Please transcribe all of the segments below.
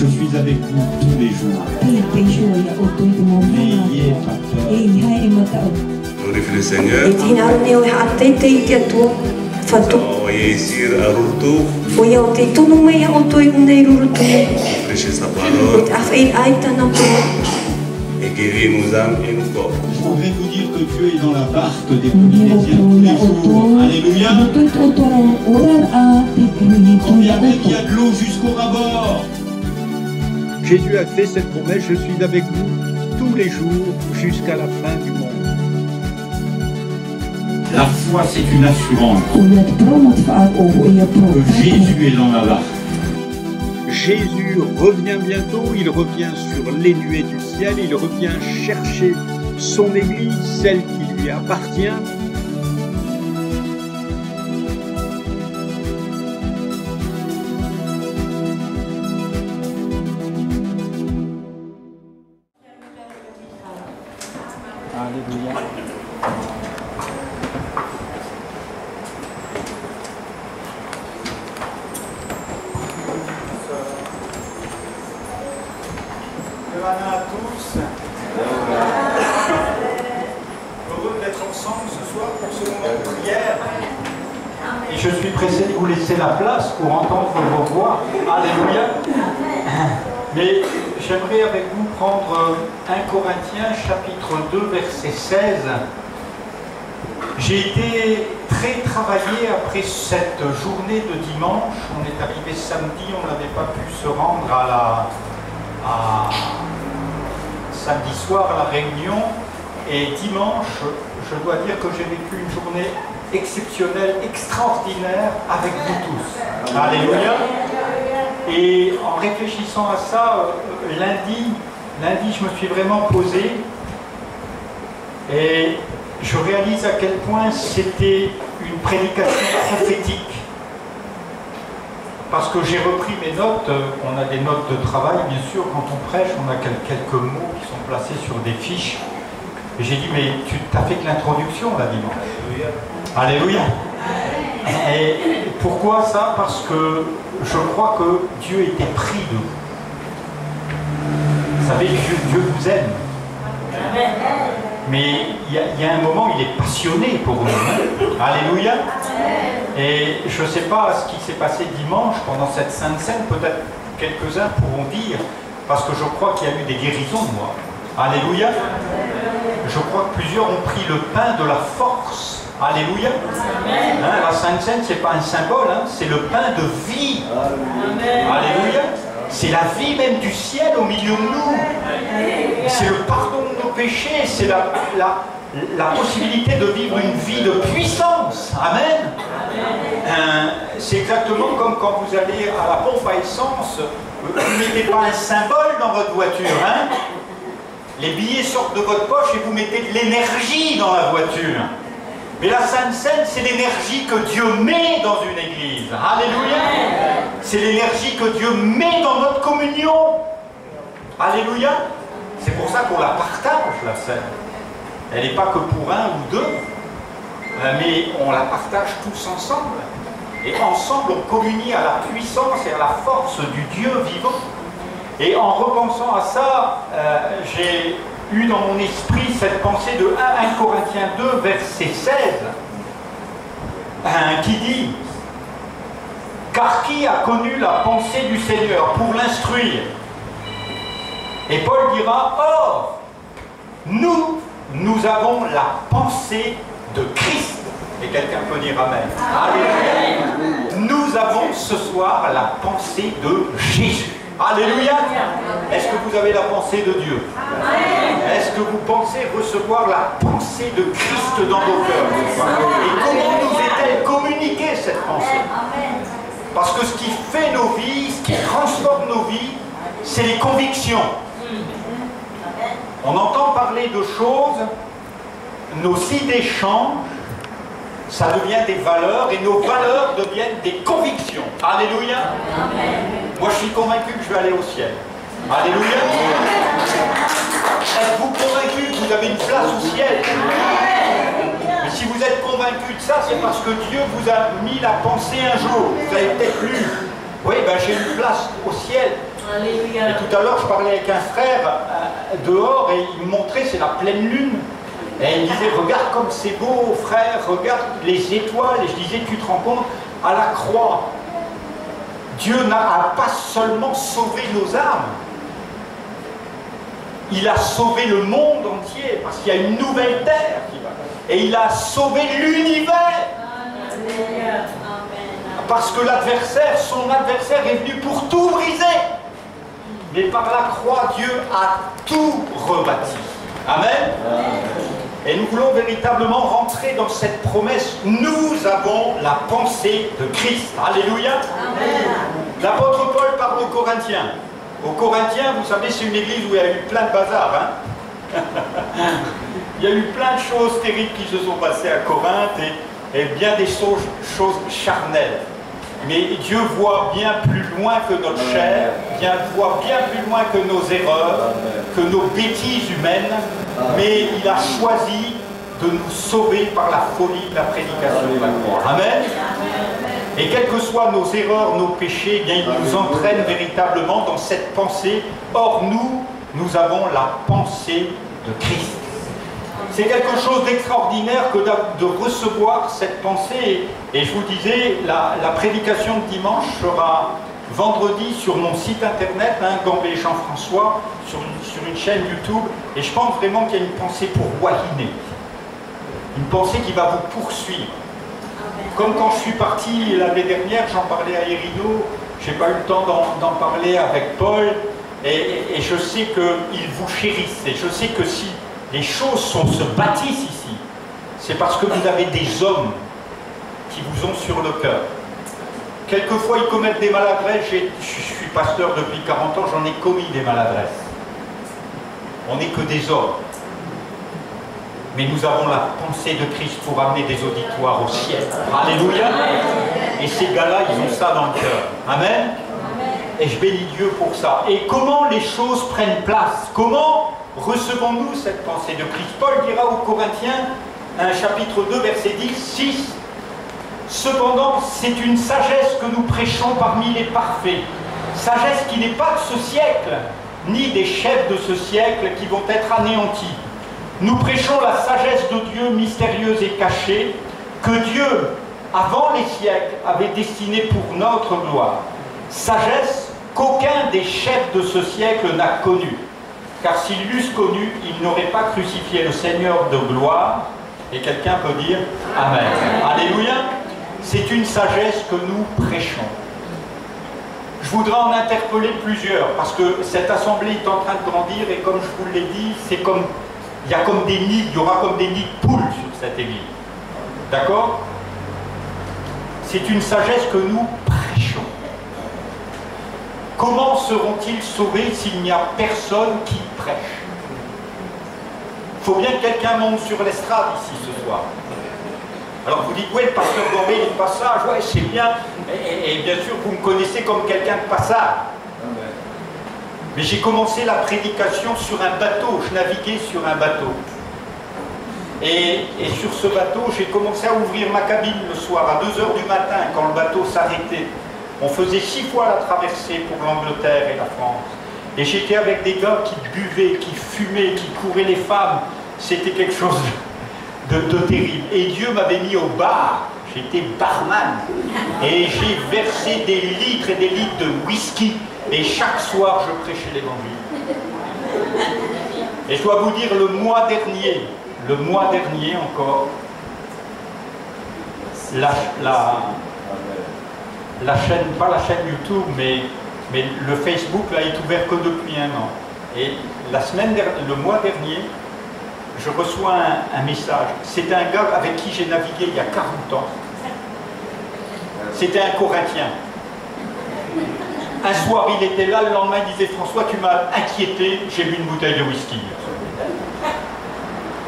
suis avec vous tous les jours. N'ayez pas peur. Glorifie le Seigneur. Réussir à retour. Prêcher sa parole. Et guérir nos âmes et nos corps. Je voudrais vous dire que Dieu est dans la barque des premiers chrétiens tous les jours. Alléluia. Regardez qu'il y a de l'eau jusqu'au rabord. Jésus a fait cette promesse, je suis avec vous tous les jours jusqu'à la fin du monde. La foi, c'est une assurance que Jésus est dans la barque. Jésus revient bientôt, il revient sur les nuées du ciel, il revient chercher son Église, celle qui lui appartient. Alléluia. À tous. Heureux d'être ensemble ce soir pour ce moment de prière. Et je suis pressé de vous laisser la place pour entendre vos voix. Alléluia. Mais j'aimerais avec vous prendre 1 Corinthiens chapitre 2 verset 16. J'ai été très travaillé après cette journée de dimanche. On est arrivé samedi, on n'avait pas pu se rendre samedi soir à la réunion, et dimanche, je dois dire que j'ai vécu une journée exceptionnelle, extraordinaire avec vous tous. Alléluia. Et en réfléchissant à ça, lundi, je me suis vraiment posé et je réalise à quel point c'était une prédication prophétique. Parce que j'ai repris mes notes, on a des notes de travail, bien sûr, quand on prêche, on a quelques mots qui sont placés sur des fiches. Et j'ai dit, mais tu t'as fait que l'introduction, là, dimanche. Alléluia. Et pourquoi ça? Parce que je crois que Dieu était pris de vous. Vous savez, Dieu vous aime. Mais il y a un moment, il est passionné pour nous. Alléluia. Et je ne sais pas ce qui s'est passé dimanche pendant cette Sainte Seine, peut-être quelques-uns pourront dire, parce que je crois qu'il y a eu des guérisons, moi. Alléluia. Je crois que plusieurs ont pris le pain de la force. Alléluia. Hein, la Sainte Seine, ce n'est pas un symbole, hein, c'est le pain de vie. Alléluia. C'est la vie même du ciel au milieu de nous. C'est le pardon de nos péchés, c'est la possibilité de vivre une vie de puissance. Amen. C'est exactement comme quand vous allez à la pompe à essence, vous ne mettez pas un symbole dans votre voiture. Hein? Les billets sortent de votre poche et vous mettez de l'énergie dans la voiture. Mais la Sainte Seine, c'est l'énergie que Dieu met dans une église. Alléluia. C'est l'énergie que Dieu met dans notre communion. Alléluia. C'est pour ça qu'on la partage, la Seine. Elle n'est pas que pour un ou deux, mais on la partage tous ensemble. Et ensemble, on communie à la puissance et à la force du Dieu vivant. Et en repensant à ça, j'ai eu dans mon esprit cette pensée de 1 Corinthiens 2, verset 16, qui dit « Car qui a connu la pensée du Seigneur pour l'instruire ?» Et Paul dira « Or, nous avons la pensée de Christ. » Et quelqu'un peut dire Amen. Alléluia. Nous avons ce soir la pensée de Jésus. Alléluia. Est-ce que vous avez la pensée de Dieu? Est-ce que vous pensez recevoir la pensée de Christ dans vos cœurs? Et comment nous est-elle communiquée cette pensée? Parce que ce qui fait nos vies, ce qui transforme nos vies, c'est les convictions. On entend parler de choses, nos idées changent, ça devient des valeurs et nos valeurs deviennent des convictions. Alléluia. Moi je suis convaincu que je vais aller au ciel. Alléluia. Êtes-vous convaincu que vous avez une place au ciel? Mais si vous êtes convaincu de ça, c'est parce que Dieu vous a mis la pensée un jour. Vous avez peut-être lu, oui, ben, j'ai une place au ciel. Et tout à l'heure, je parlais avec un frère dehors et il me montrait, c'est la pleine lune. Et il me disait, regarde comme c'est beau, frère, regarde les étoiles. Et je disais, tu te rends compte, à la croix, Dieu n'a pas seulement sauvé nos âmes, il a sauvé le monde entier, parce qu'il y a une nouvelle terre qui va. Et il a sauvé l'univers. Parce que l'adversaire, son adversaire est venu pour tout briser. Mais par la croix, Dieu a tout rebâti. Amen. Et nous voulons véritablement rentrer dans cette promesse. Nous avons la pensée de Christ. Alléluia. L'apôtre Paul parle aux Corinthiens. Aux Corinthiens, vous savez, c'est une église où il y a eu plein de bazar. Hein. Il y a eu plein de choses terribles qui se sont passées à Corinthe et bien des choses charnelles. Mais Dieu voit bien plus loin que notre chair, voit bien plus loin que nos erreurs, que nos bêtises humaines, mais il a choisi de nous sauver par la folie de la prédication de la croix. Amen. Et quelles que soient nos erreurs, nos péchés, eh bien, il nous entraîne véritablement dans cette pensée. Or, nous avons la pensée de Christ. C'est quelque chose d'extraordinaire que de recevoir cette pensée. Et je vous disais, la prédication de dimanche sera vendredi sur mon site internet, Gambé Jean-François, sur une chaîne YouTube. Et je pense vraiment qu'il y a une pensée pour wahiner. Une pensée qui va vous poursuivre. Comme quand je suis parti l'année dernière, j'en parlais à Erino, je n'ai pas eu le temps d'en parler avec Paul. Et je sais qu'ils vous chérissent. Et je sais que si les choses se bâtissent ici, c'est parce que vous avez des hommes qui vous ont sur le cœur. Quelquefois, ils commettent des maladresses. Je suis pasteur depuis 40 ans, j'en ai commis des maladresses. On n'est que des hommes. Mais nous avons la pensée de Christ pour amener des auditoires au ciel. Alléluia. Et ces gars-là, ils ont ça dans le cœur. Amen. Et je bénis Dieu pour ça. Et comment les choses prennent place? Comment recevons-nous cette pensée de Christ? Paul dira aux Corinthiens, chapitre 2, verset 10, 6. Cependant, c'est une sagesse que nous prêchons parmi les parfaits. Sagesse qui n'est pas de ce siècle, ni des chefs de ce siècle qui vont être anéantis. Nous prêchons la sagesse de Dieu mystérieuse et cachée, que Dieu, avant les siècles, avait destinée pour notre gloire. Sagesse qu'aucun des chefs de ce siècle n'a connue. Car s'ils l'eussent connu, ils n'auraient pas crucifié le Seigneur de gloire. Et quelqu'un peut dire Amen. Alléluia. C'est une sagesse que nous prêchons. Je voudrais en interpeller plusieurs, parce que cette assemblée est en train de grandir, et comme je vous l'ai dit, il y a comme des nids, il y aura comme des nids de poules sur cette église. D'accord? C'est une sagesse que nous prêchons. Comment seront-ils sauvés s'il n'y a personne qui prêche? Il faut bien que quelqu'un monte sur l'estrade ici ce soir. Alors vous dites, oui, le pasteur Gambé, il est de passage, ouais, c'est bien. Et bien sûr, vous me connaissez comme quelqu'un de passage. Mais j'ai commencé la prédication sur un bateau, je naviguais sur un bateau. Et sur ce bateau, j'ai commencé à ouvrir ma cabine le soir à 2 h du matin quand le bateau s'arrêtait. On faisait 6 fois la traversée pour l'Angleterre et la France. Et j'étais avec des gars qui buvaient, qui fumaient, qui couraient les femmes. C'était quelque chose de terrible. Et Dieu m'avait mis au bar. J'étais barman. Et j'ai versé des litres et des litres de whisky. Et chaque soir, je prêchais l'évangile. Et je dois vous dire, le mois dernier encore, la chaîne, pas la chaîne YouTube, mais le Facebook là, est ouvert que depuis 1 an. Et le mois dernier, je reçois un message. C'était un gars avec qui j'ai navigué il y a 40 ans. C'était un Corinthien. Un soir, il était là, le lendemain, il disait « François, tu m'as inquiété, j'ai bu une bouteille de whisky. »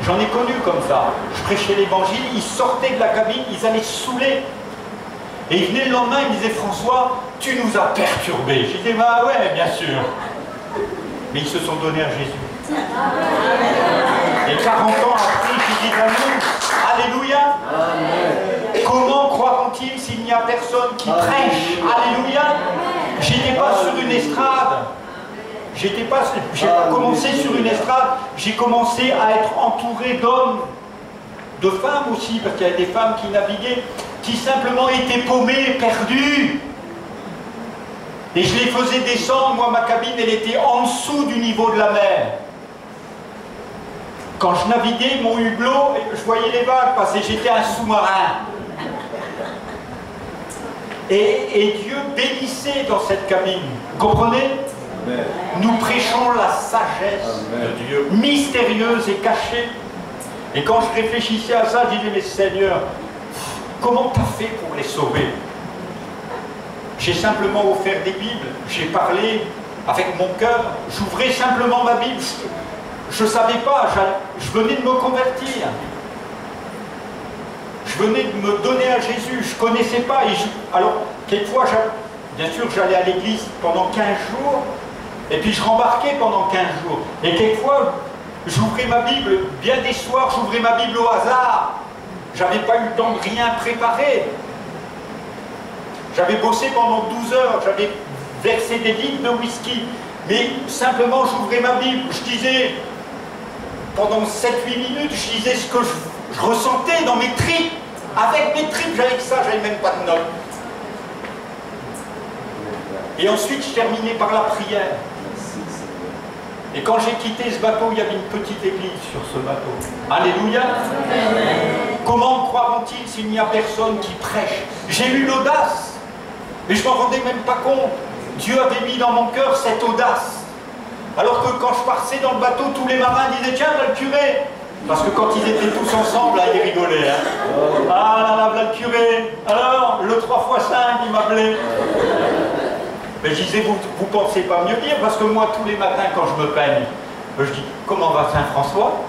J'en ai connu comme ça. Je prêchais l'évangile, ils sortaient de la cabine, ils allaient se saouler. Et il venait le lendemain, il me disait « François, tu nous as perturbés. » J'ai dit « Bah ouais, bien sûr. » Mais ils se sont donnés à Jésus. Et 40 ans après, j'ai dit « Amen. Alléluia. » Comment croiront-ils s'il n'y a personne qui prêche? Alléluia. J'étais pas sur une estrade. j'ai pas commencé sur une estrade, j'ai commencé à être entouré d'hommes, de femmes aussi, parce qu'il y a des femmes qui naviguaient, qui simplement étaient paumées, perdues. Et je les faisais descendre, moi ma cabine elle était en dessous du niveau de la mer. Quand je naviguais mon hublot, je voyais les vagues passer, j'étais un sous-marin. Et Dieu bénissait dans cette cabine. Vous comprenez? Amen. Nous prêchons la sagesse de Dieu, mystérieuse et cachée. Et quand je réfléchissais à ça, je disais, mais Seigneur, comment tu as fait pour les sauver? J'ai simplement offert des Bibles, j'ai parlé avec mon cœur, j'ouvrais simplement ma Bible. Je ne savais pas, je venais de me convertir. Je venais de me donner à Jésus, je ne connaissais pas. Alors, quelquefois, bien sûr, j'allais à l'église pendant 15 jours, et puis je rembarquais pendant 15 jours. Et quelquefois, j'ouvrais ma Bible, bien des soirs, j'ouvrais ma Bible au hasard. Je n'avais pas eu le temps de rien préparer. J'avais bossé pendant 12 heures, j'avais versé des litres de whisky. Mais simplement, j'ouvrais ma Bible, je disais, pendant 7-8 minutes, je disais ce que je ressentais dans mes tripes. Avec mes tripes, j'avais que ça, j'avais même pas de notes. Et ensuite, je terminais par la prière. Et quand j'ai quitté ce bateau, il y avait une petite église sur ce bateau. Alléluia. Comment croiront-ils s'il n'y a personne qui prêche? J'ai eu l'audace, mais je ne m'en rendais même pas compte. Dieu avait mis dans mon cœur cette audace. Alors que quand je passais dans le bateau, tous les marins disaient, tiens, là le curé. Parce que quand ils étaient tous ensemble, là, ils rigolaient. Hein. Ah là là, le curé. Alors, le 3x5, il m'appelait. Mais je disais, vous pensez pas mieux dire, parce que moi, tous les matins, quand je me peigne, je dis, comment va Saint-François?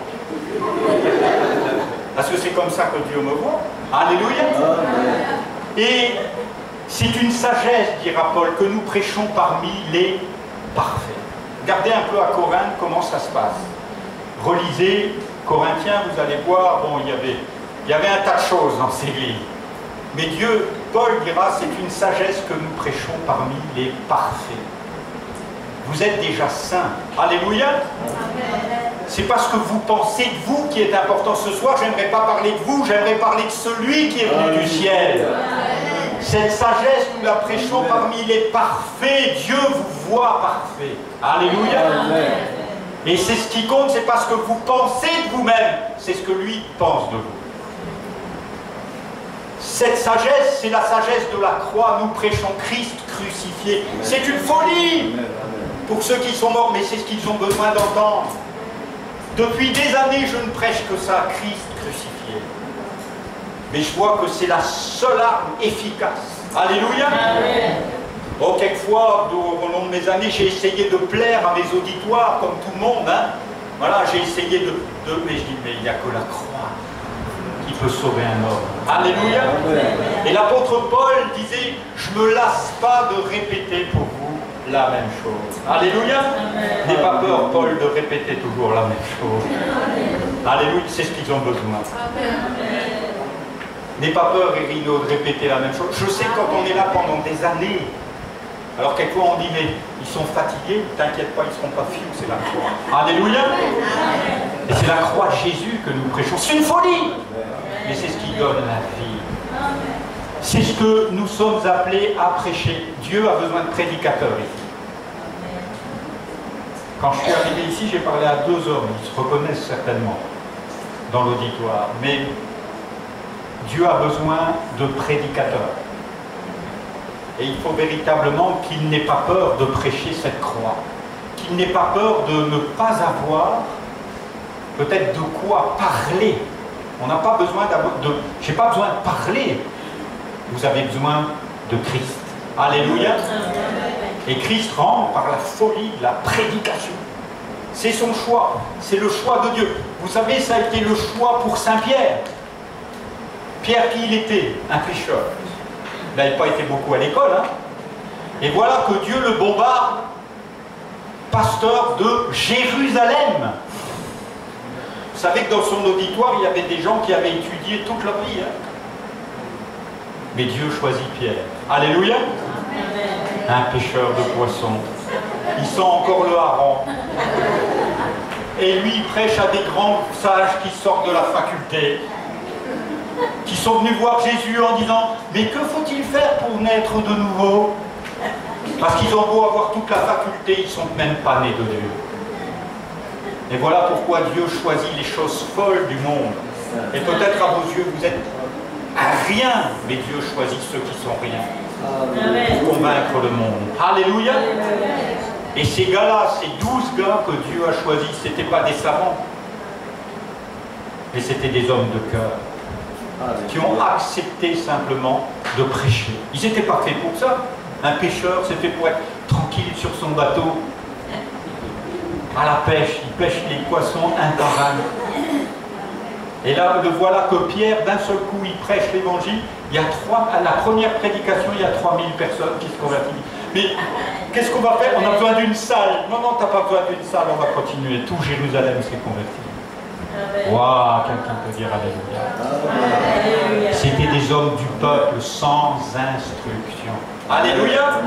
Parce que c'est comme ça que Dieu me voit. Alléluia. Et c'est une sagesse, dira Paul, que nous prêchons parmi les parfaits. Regardez un peu à Corinthe comment ça se passe. Relisez Corinthiens, vous allez voir, bon, il y avait un tas de choses dans ces livres. Mais Dieu, Paul dira, c'est une sagesse que nous prêchons parmi les parfaits. Vous êtes déjà saints. Alléluia. C'est parce que vous pensez de vous qui est important. Ce soir, j'aimerais pas parler de vous, j'aimerais parler de celui qui est venu du ciel. Cette sagesse, nous la prêchons parmi les parfaits. Dieu vous voit parfait. Alléluia. Et c'est ce qui compte, c'est parce que vous pensez de vous-même. C'est ce que lui pense de vous. Cette sagesse, c'est la sagesse de la croix. Nous prêchons Christ crucifié. C'est une folie pour ceux qui sont morts, mais c'est ce qu'ils ont besoin d'entendre. Depuis des années, je ne prêche que ça, Christ crucifié. Mais je vois que c'est la seule arme efficace. Alléluia. Bon, quelquefois, au long de mes années, j'ai essayé de plaire à mes auditoires, comme tout le monde. Hein. Voilà, j'ai essayé mais je dis, mais il n'y a que la croix qui peut sauver un homme. Alléluia. Et l'apôtre Paul disait, je ne me lasse pas de répéter pour vous la même chose. Alléluia. N'aie pas peur, Paul, de répéter toujours la même chose. Alléluia, c'est ce qu'ils ont besoin. N'aie pas peur, Erino, de répéter la même chose. Je sais quand on est là pendant des années, alors quelquefois on dit, mais ils sont fatigués, t'inquiète pas, ils ne seront pas fous, c'est la croix. Alléluia. Et c'est la croix de Jésus que nous prêchons. C'est une folie, mais c'est ce qui donne la vie. C'est ce que nous sommes appelés à prêcher. Dieu a besoin de prédicateurs ici. Quand je suis arrivé ici, j'ai parlé à 2 hommes, ils se reconnaissent certainement dans l'auditoire, mais Dieu a besoin de prédicateurs. Et il faut véritablement qu'il n'ait pas peur de prêcher cette croix, qu'il n'ait pas peur de ne pas avoir peut-être de quoi parler. On n'a pas besoin de... J'ai pas besoin de parler. Vous avez besoin de Christ. Alléluia. Et Christ rend par la folie de la prédication. C'est son choix. C'est le choix de Dieu. Vous savez, ça a été le choix pour Saint Pierre. Pierre, qui il était? Un pécheur. Il n'avait pas été beaucoup à l'école. Hein. Et voilà que Dieu le bombarde, pasteur de Jérusalem. Vous savez que dans son auditoire, il y avait des gens qui avaient étudié toute leur vie. Hein. Mais Dieu choisit Pierre. Alléluia. Un pêcheur de poissons. Il sent encore le hareng. Et lui, il prêche à des grands sages qui sortent de la faculté, qui sont venus voir Jésus en disant « Mais que faut-il faire pour naître de nouveau ?» Parce qu'ils ont beau avoir toute la faculté, ils ne sont même pas nés de Dieu. Et voilà pourquoi Dieu choisit les choses folles du monde. Et peut-être à vos yeux, vous êtes à rien, mais Dieu choisit ceux qui sont rien pour convaincre le monde. Alléluia. Et ces gars-là, ces 12 gars que Dieu a choisis, ce n'étaient pas des savants, mais c'était des hommes de cœur qui ont accepté simplement de prêcher. Ils n'étaient pas faits pour ça. Un pêcheur, c'est fait pour être tranquille sur son bateau, à la pêche, il pêche les poissons un par un. Et là, le voilà que Pierre, d'un seul coup, il prêche l'évangile. À la première prédication, il y a 3000 personnes qui se convertissent. Mais qu'est-ce qu'on va faire? On a besoin d'une salle. Non, non, tu n'as pas besoin d'une salle, on va continuer. Tout Jérusalem s'est converti. Waouh, quelqu'un peut dire Alléluia. C'était des hommes du peuple sans instruction. Alléluia.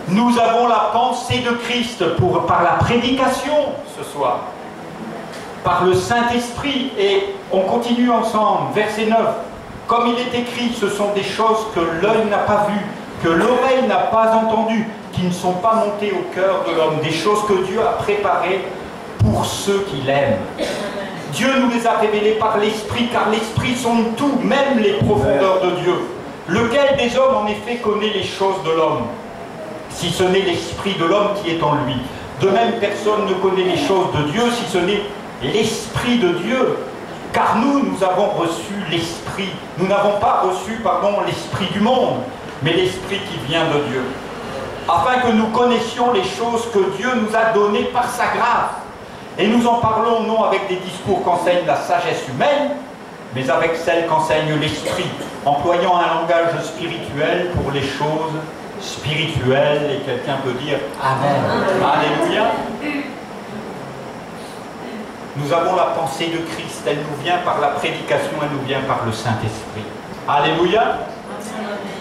Nous avons la pensée de Christ par la prédication ce soir, par le Saint-Esprit. Et on continue ensemble, verset 9. Comme il est écrit, ce sont des choses que l'œil n'a pas vues, que l'oreille n'a pas entendues, qui ne sont pas montées au cœur de l'homme, des choses que Dieu a préparées pour ceux qui l'aiment. Dieu nous les a révélées par l'Esprit, car l'Esprit sonde tout, même les profondeurs de Dieu. Lequel des hommes, en effet, connaît les choses de l'homme, si ce n'est l'Esprit de l'homme qui est en lui? De même, personne ne connaît les choses de Dieu, si ce n'est l'Esprit de Dieu. Car nous avons reçu l'Esprit. Nous n'avons pas reçu, l'Esprit du monde, mais l'Esprit qui vient de Dieu. Afin que nous connaissions les choses que Dieu nous a données par sa grâce. Et nous en parlons non avec des discours qu'enseigne la sagesse humaine, mais avec celle qu'enseigne l'Esprit, employant un langage spirituel pour les choses spirituelles. Et quelqu'un peut dire Amen. Alléluia. Nous avons la pensée de Christ, elle nous vient par la prédication, elle nous vient par le Saint-Esprit. Alléluia.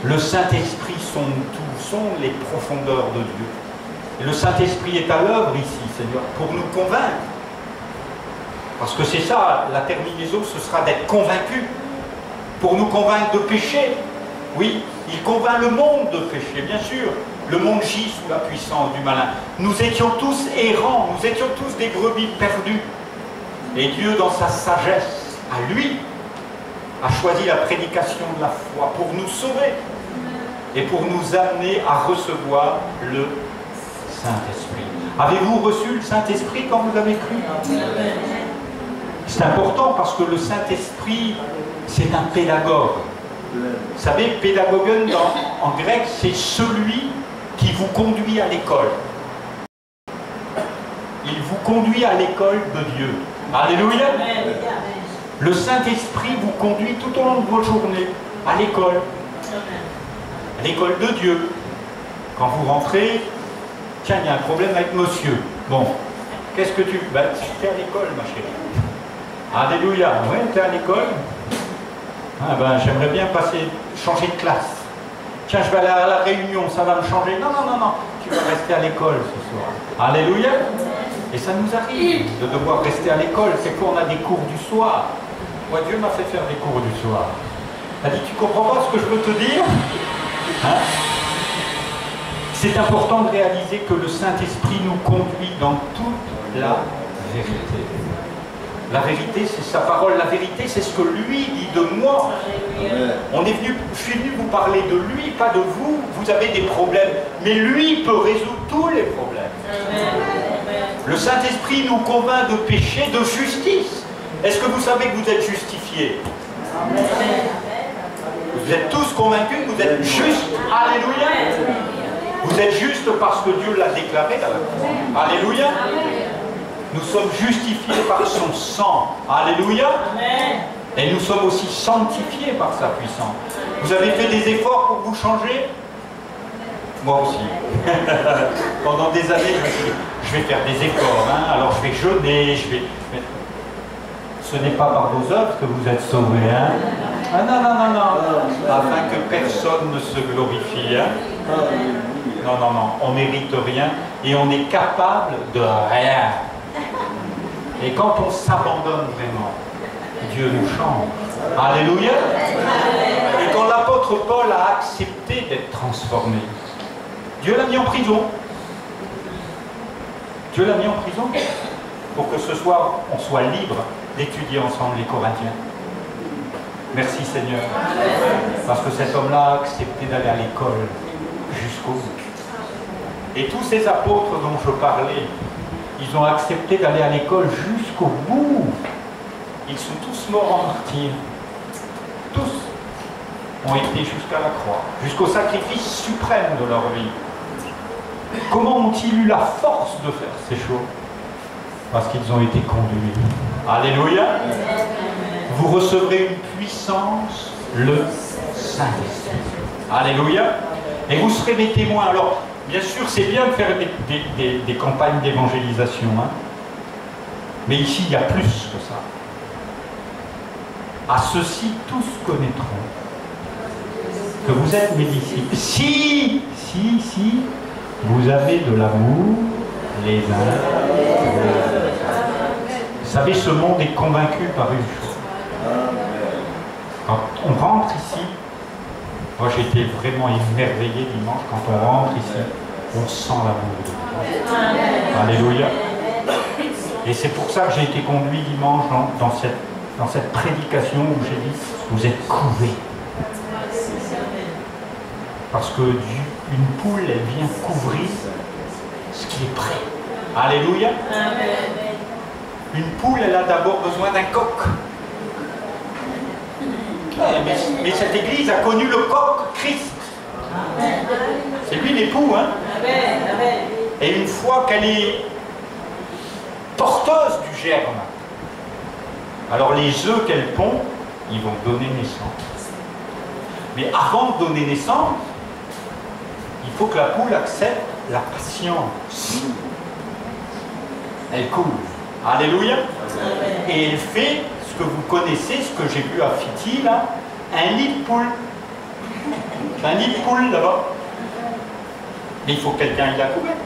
Le Saint-Esprit sonde tout, sonde les profondeurs de Dieu. Et le Saint-Esprit est à l'œuvre ici, Seigneur, pour nous convaincre. Parce que c'est ça, la terminaison, ce sera d'être convaincu. Pour nous convaincre de pécher. Oui, il convainc le monde de pécher, bien sûr. Le monde gît sous la puissance du malin. Nous étions tous errants, nous étions tous des brebis perdues. Et Dieu, dans sa sagesse, à lui, a choisi la prédication de la foi pour nous sauver et pour nous amener à recevoir le Saint-Esprit. Avez-vous reçu le Saint-Esprit quand vous avez cru? C'est important parce que le Saint-Esprit, c'est un pédagogue. Vous savez, pédagogen en grec, c'est celui qui vous conduit à l'école. Il vous conduit à l'école de Dieu. Alléluia. Le Saint-Esprit vous conduit tout au long de vos journées à l'école. À l'école de Dieu. Quand vous rentrez, tiens, il y a un problème avec monsieur. Bon, qu'est-ce que tu... Ben, tu es à l'école, ma chérie. Alléluia. Oui, tu es à l'école. Ah ben, j'aimerais bien changer de classe. Tiens, je vais aller à la réunion, ça va me changer. Non, non, non, non. Tu vas rester à l'école ce soir. Alléluia. Et ça nous arrive de devoir rester à l'école. C'est qu'on a des cours du soir. Moi, Dieu m'a fait faire des cours du soir. Il a dit, tu comprends pas ce que je veux te dire? Hein? C'est important de réaliser que le Saint-Esprit nous conduit dans toute la vérité. La vérité, c'est sa parole. La vérité, c'est ce que lui dit de moi. Je suis venu vous parler de lui, pas de vous. Vous avez des problèmes, mais lui peut résoudre tous les problèmes. Le Saint-Esprit nous convainc de péché, de justice. Est-ce que vous savez que vous êtes justifiés? Vous êtes tous convaincus que vous êtes justes. Alléluia. Vous êtes justes parce que Dieu l'a déclaré. Alléluia. Nous sommes justifiés par son sang. Alléluia. Et nous sommes aussi sanctifiés par sa puissance. Vous avez fait des efforts pour vous changer? Moi aussi. Pendant des années, je me suis dit, je vais faire des efforts, hein, alors je vais jeûner, Mais ce n'est pas par vos œuvres que vous êtes sauvés, hein. Ah non, non, non, non. Afin que personne ne se glorifie, hein. Non, non, non, on ne mérite rien et on est capable de rien. Et quand on s'abandonne vraiment, Dieu nous change. Alléluia. Et quand l'apôtre Paul a accepté d'être transformé, Dieu l'a mis en prison. Dieu l'a mis en prison pour que ce soir, on soit libre d'étudier ensemble les Corinthiens. Merci Seigneur. Parce que cet homme-là a accepté d'aller à l'école jusqu'au bout. Et tous ces apôtres dont je parlais, ils ont accepté d'aller à l'école jusqu'au bout. Ils sont tous morts en martyrs. Tous ont été jusqu'à la croix, jusqu'au sacrifice suprême de leur vie. Comment ont-ils eu la force de faire ces choses? Parce qu'ils ont été conduits. Alléluia. Vous recevrez une puissance, le Saint-Esprit. Alléluia. Et vous serez des témoins. Alors, bien sûr, c'est bien de faire des campagnes d'évangélisation. Hein. Mais ici, il y a plus que ça. À ceux-ci, tous connaîtront que vous êtes mes disciples. Si vous avez de l'amour les uns pour les autres. Vous savez, ce monde est convaincu par une chose. Quand on rentre ici, moi j'étais vraiment émerveillé dimanche, quand on rentre ici, on sent l'amour de Dieu. Alléluia. Et c'est pour ça que j'ai été conduit dimanche dans cette prédication où j'ai dit, vous êtes couverts. Parce que une poule, elle vient couvrir ce qui est prêt. Alléluia. Une poule, elle a d'abord besoin d'un coq. Mais cette église a connu le coq, Christ. C'est lui l'époux, hein. Et une fois qu'elle est porteuse du germe, alors les œufs qu'elle pond, ils vont donner naissance. Mais avant de donner naissance, il faut que la poule accepte la patience. Elle coule. Alléluia. Et elle fait ce que vous connaissez, ce que j'ai vu à Fiti, là, un nid de poule. Un nid de poule là-bas. Mais il faut que quelqu'un y la couverte.